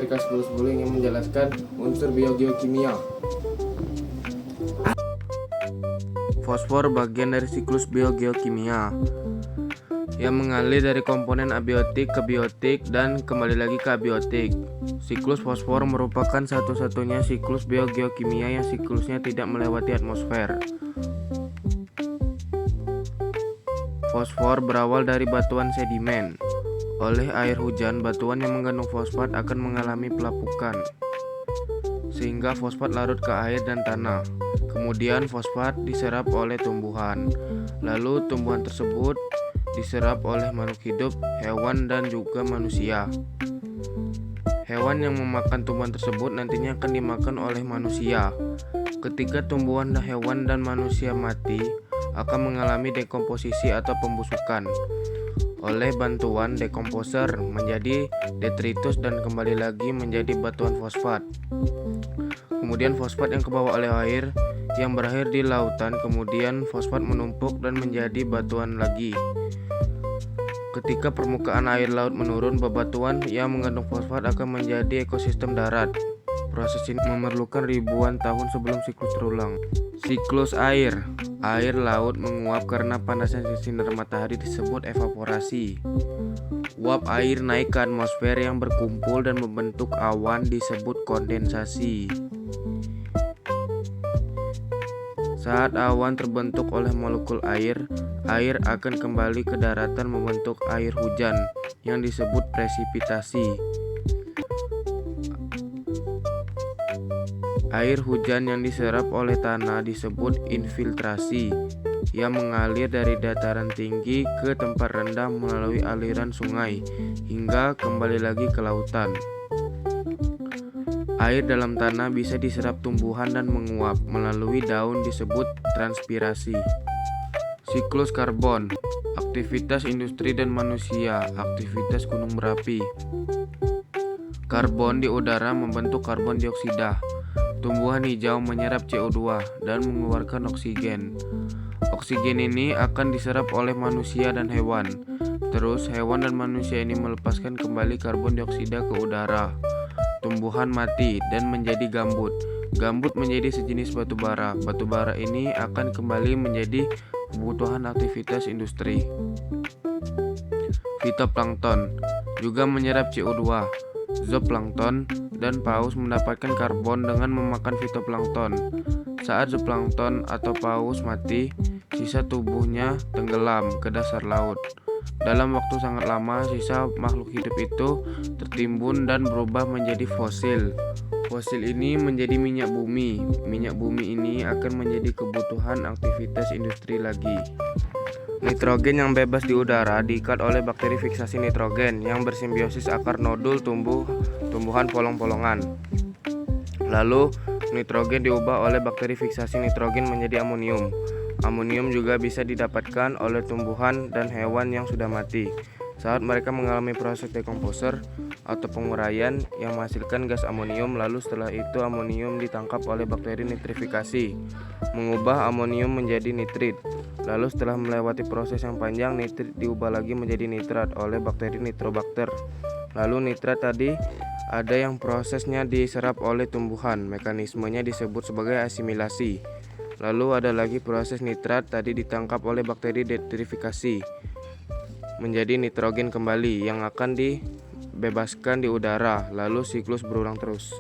mereka sebelum yang menjelaskan unsur biogeokimia. Fosfor bagian dari siklus biogeokimia yang mengalir dari komponen abiotik ke biotik dan kembali lagi ke abiotik. Siklus fosfor merupakan satu-satunya siklus biogeokimia yang siklusnya tidak melewati atmosfer. Fosfor berawal dari batuan sedimen. Oleh air hujan, batuan yang mengandung fosfat akan mengalami pelapukan, sehingga fosfat larut ke air dan tanah. Kemudian fosfat diserap oleh tumbuhan. Lalu tumbuhan tersebut diserap oleh makhluk hidup, hewan, dan juga manusia. Hewan yang memakan tumbuhan tersebut nantinya akan dimakan oleh manusia. Ketika tumbuhan, hewan, dan manusia mati, akan mengalami dekomposisi atau pembusukan. Oleh bantuan dekomposer menjadi detritus dan kembali lagi menjadi batuan fosfat. Kemudian fosfat yang kebawa oleh air yang berakhir di lautan, kemudian fosfat menumpuk dan menjadi batuan lagi. Ketika permukaan air laut menurun, bebatuan yang mengandung fosfat akan menjadi ekosistem darat. Proses ini memerlukan ribuan tahun sebelum siklus terulang. Siklus air. Air laut menguap karena panasnya sinar matahari disebut evaporasi. Uap air naik ke atmosfer yang berkumpul dan membentuk awan disebut kondensasi. Saat awan terbentuk oleh molekul air, air akan kembali ke daratan membentuk air hujan yang disebut presipitasi. Air hujan yang diserap oleh tanah disebut infiltrasi, yang mengalir dari dataran tinggi ke tempat rendah melalui aliran sungai hingga kembali lagi ke lautan. Air dalam tanah bisa diserap tumbuhan dan menguap melalui daun disebut transpirasi. Siklus karbon, aktivitas industri dan manusia, aktivitas gunung berapi. Karbon di udara membentuk karbon dioksida. Tumbuhan hijau menyerap CO2 dan mengeluarkan oksigen. Oksigen ini akan diserap oleh manusia dan hewan. Terus hewan dan manusia ini melepaskan kembali karbon dioksida ke udara. Tumbuhan mati dan menjadi gambut. Gambut menjadi sejenis batu bara. Batu bara ini akan kembali menjadi kebutuhan aktivitas industri. Fitoplankton juga menyerap CO2. Zooplankton dan paus mendapatkan karbon dengan memakan fitoplankton. Saat zooplankton atau paus mati, sisa tubuhnya tenggelam ke dasar laut. Dalam waktu sangat lama, sisa makhluk hidup itu tertimbun dan berubah menjadi fosil. Fosil ini menjadi minyak bumi. Minyak bumi ini akan menjadi kebutuhan aktivitas industri lagi. Nitrogen yang bebas di udara diikat oleh bakteri fiksasi nitrogen yang bersimbiosis akar nodul tumbuhan polong-polongan. Lalu, nitrogen diubah oleh bakteri fiksasi nitrogen menjadi amonium. Amonium juga bisa didapatkan oleh tumbuhan dan hewan yang sudah mati saat mereka mengalami proses dekomposer atau penguraian yang menghasilkan gas amonium. Lalu setelah itu amonium ditangkap oleh bakteri nitrifikasi, mengubah amonium menjadi nitrit. Lalu setelah melewati proses yang panjang, nitrit diubah lagi menjadi nitrat oleh bakteri nitrobakter. Lalu nitrat tadi ada yang prosesnya diserap oleh tumbuhan, mekanismenya disebut sebagai asimilasi. Lalu ada lagi proses nitrat tadi ditangkap oleh bakteri detrifikasi menjadi nitrogen kembali yang akan dibebaskan di udara. Lalu siklus berulang terus.